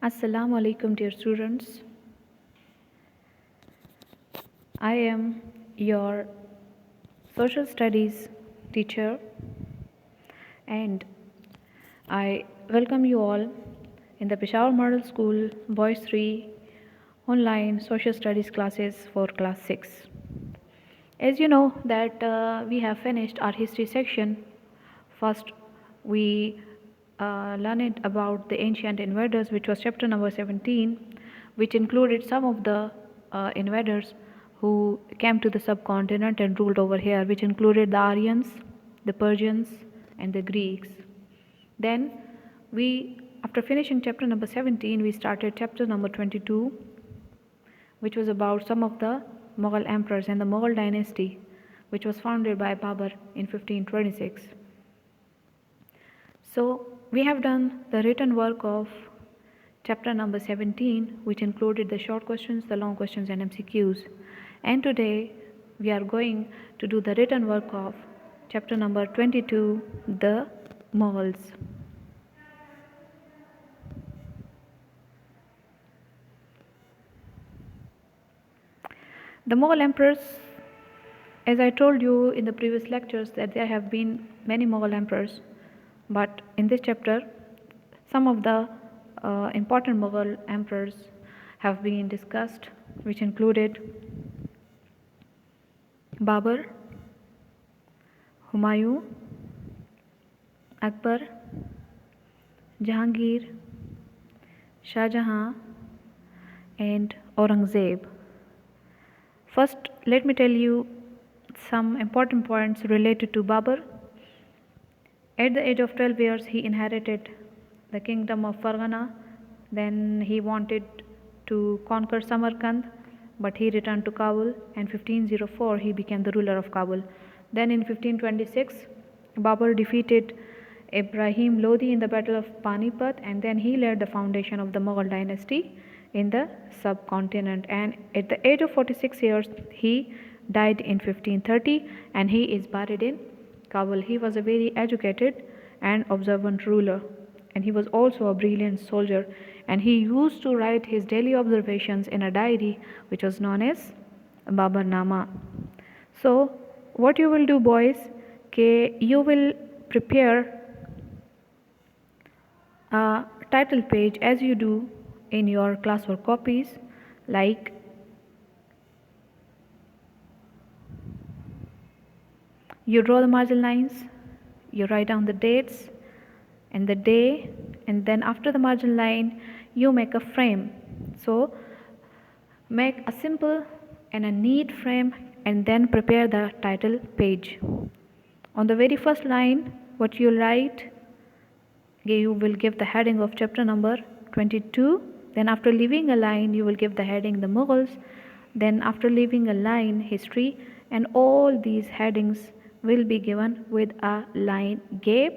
Assalamu alaikum, dear students. I am your social studies teacher and I welcome you all in the Peshawar Model School Boys 3 online social studies classes for class 6. As you know that we have finished our history section. First we learned about the ancient invaders, which was chapter number 17, which included some of the invaders who came to the subcontinent and ruled over here, which included the Aryans, the Persians and the Greeks. Then we, after finishing chapter number 17, we started chapter number 22, which was about some of the Mughal emperors and the Mughal dynasty, which was founded by Babur in 1526. So we have done the written work of chapter number 17, which included the short questions, the long questions and MCQs. And today we are going to do the written work of chapter number 22, the Mughals. The Mughal emperors, as I told you in the previous lectures, that there have been many Mughal emperors, but in this chapter some of the important Mughal emperors have been discussed, which included Babur, Humayun, Akbar, Jahangir, Shah Jahan and Aurangzeb. First, let me tell you some important points related to Babur. At the age of 12 years, he inherited the kingdom of Fargana. Then he wanted to conquer Samarkand, but he returned to Kabul, and 1504 he became the ruler of Kabul. Then in 1526, Babur defeated Ibrahim Lodi in the battle of Panipat, and then he laid the foundation of the Mughal dynasty in the subcontinent. And at the age of 46 years, he died in 1530, and he is buried in Kabul. He was a very educated and observant ruler, and he was also a brilliant soldier, and he used to write his daily observations in a diary which was known as Babarnama. So what you will do, boys, you will prepare a title page as you do in your classwork copies, like you draw the margin lines, you write down the dates and the day, and then after the margin line you make a frame. So make a simple and a neat frame and then prepare the title page. On the very first line, what you write, you will give the heading of chapter number 22. Then after leaving a line, you will give the heading the Mughals. Then after leaving a line, history, and all these headings will be given with a line gap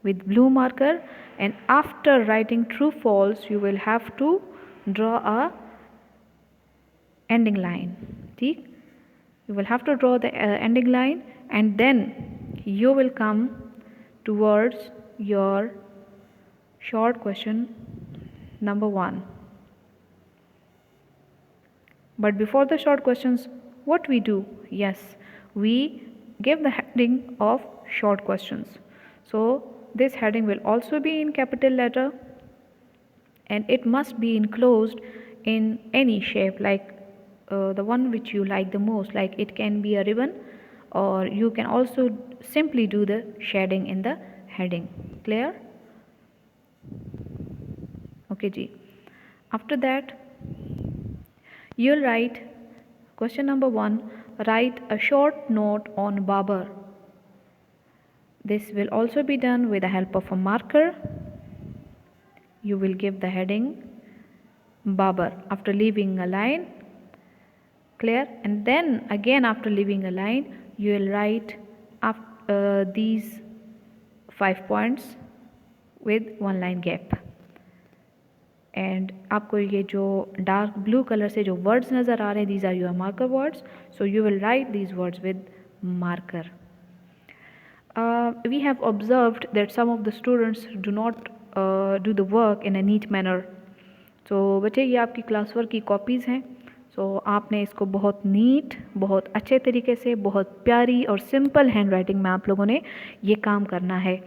with blue marker, and after writing true false you will have to draw a ending line. See, you will have to draw the ending line, and then you will come towards your short question number 1. But before the short questions, what we do? Yes, we give the heading of short questions. So this heading will also be in capital letter, and it must be enclosed in any shape, like the one which you like the most, like it can be a ribbon, or you can also simply do the shading in the heading. Clear? Okay ji. After that, you'll write question number 1, write a short note on Babur. This will also be done with the help of a marker. You will give the heading Babur after leaving a line. Clear? And then again after leaving a line, you will write these 5 points with 1 line gap. And आपको ये जो dark blue color से जो words नज़र आ रहे हैं, these are your marker words. So you will write these words with marker. We have observed that some of the students do not do the work in a neat manner. तो बच्चे ये आपकी class work की copies हैं। सो आपने इसको बहुत NEET, बहुत अच्छे तरीके से, बहुत प्यारी और सिंपल हैंड राइटिंग में आप लोगों ने ये काम करना है।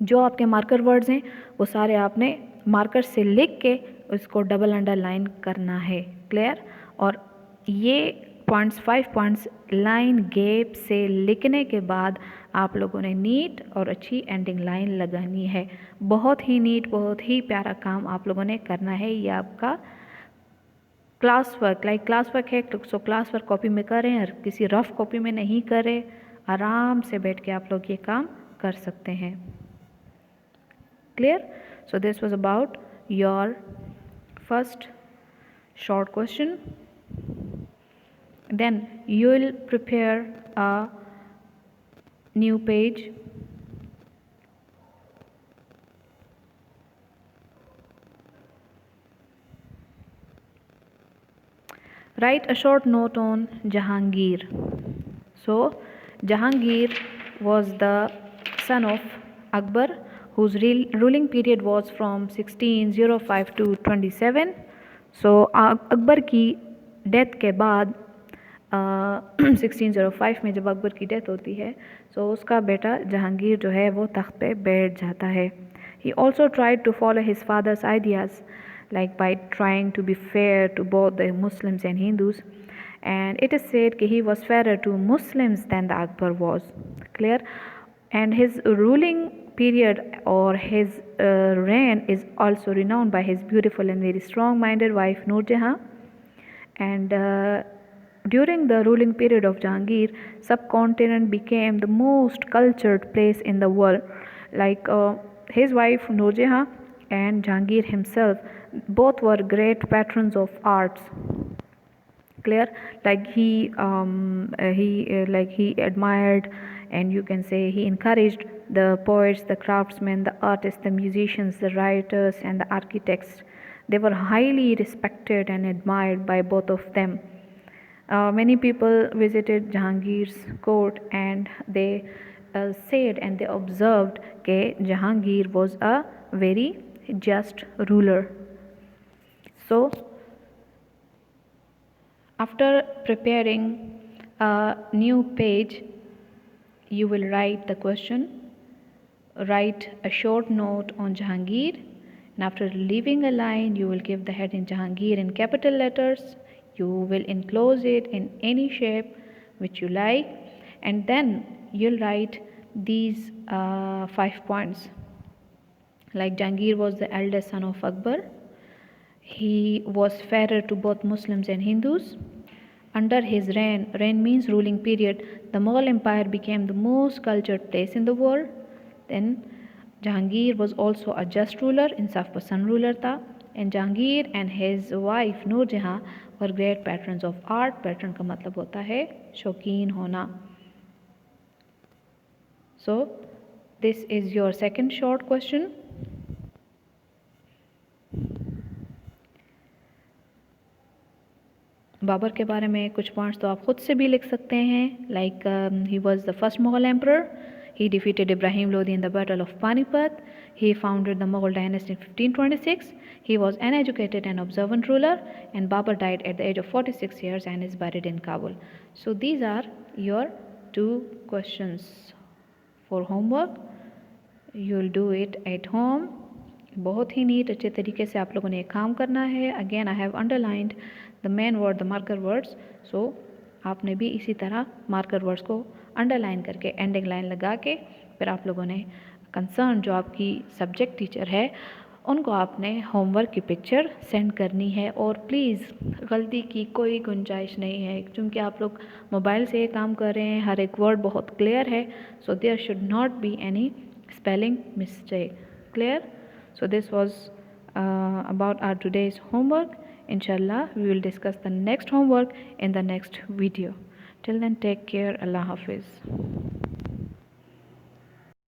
जो आपके मार्कर वर्ड्स हैं वो सारे आपने मार्कर से लिख के उसको डबल अंडरलाइन करना है। क्लियर? और ये पॉइंट्स 5 पॉइंट्स लाइन गैप से लिखने के बाद आप लोगों ने नीट और अच्छी एंडिंग लाइन लगानी है। बहुत ही नीट, बहुत ही प्यारा काम आप लोगों ने करना है। ये आपका class work, like class work है, सो क्लास वर्क कॉपी में करें और किसी रफ कॉपी में नहीं करें। आराम से बैठ के आप लोग ये काम कर सकते हैं। Clear? So this was about your first short question. Then you will prepare a new page. Write a short note on Jahangir. So Jahangir was the son of Akbar, whose ruling period was from 1605 to 27. So Akbar की death के बाद 1605 में जब अकबर की death होती है, so उसका बेटा जहांगीर जो है वो तख्त पे बैठ जाता है. He also tried to follow his father's ideas, like by trying to be fair to both the Muslims and Hindus. And it is said that he was fairer to Muslims than the Akbar was. Clear? And his ruling period or his reign is also renowned by his beautiful and very strong-minded wife Noor Jahan. And during the ruling period of Jahangir, subcontinent became the most cultured place in the world. Like his wife Noor Jahan and Jahangir himself, both were great patrons of arts. Clear? Like he admired, and you can say he encouraged the poets, the craftsmen, the artists, the musicians, the writers, and the architects. They were highly respected and admired by both of them. Many people visited Jahangir's court, and they said and they observed that Jahangir was a very just ruler. So after preparing a new page, you will write the question, write a short note on Jahangir, and after leaving a line, you will give the heading Jahangir in capital letters. You will enclose it in any shape which you like, and then you'll write these 5 points. Like Jahangir was the eldest son of Akbar. He was fairer to both Muslims and Hindus. Under his reign means ruling period, the Mughal Empire became the most cultured place in the world. Then Jahangir was also a just ruler, insaf pasand ruler tha. And Jahangir and his wife Noor Jahan were great patrons of art. Patron का मतलब होता है शौकीन होना. So this is your second short question. Babar के बारे में कुछ पॉइंट्स तो आप खुद से भी लिख सकते हैं. Like he was the first Mughal emperor. He defeated Ibrahim Lodi in the Battle of Panipat. He founded the Mughal dynasty in 1526. He was an educated and observant ruler, and Babur died at the age of 46 years and is buried in Kabul. So these are your 2 questions for homework. You'll do it at home. बहुत ही NEET अच्छे तरीके से आप लोगों ने काम करना है. Again I have underlined the main word, the marker words. So आपने भी इसी तरह मार्कर वर्ड्स को अंडरलाइन करके एंडिंग लाइन लगा के फिर आप लोगों ने कंसर्न जो आपकी सब्जेक्ट टीचर है उनको आपने होमवर्क की पिक्चर सेंड करनी है. और प्लीज़ गलती की कोई गुंजाइश नहीं है, क्योंकि आप लोग मोबाइल से ये काम कर रहे हैं. हर एक वर्ड बहुत क्लियर है. So there should not be any spelling mistake. Clear? So this was about our today's homework. Inshallah, we will discuss the next homework in the next video. Till then, take care. Allah Hafiz.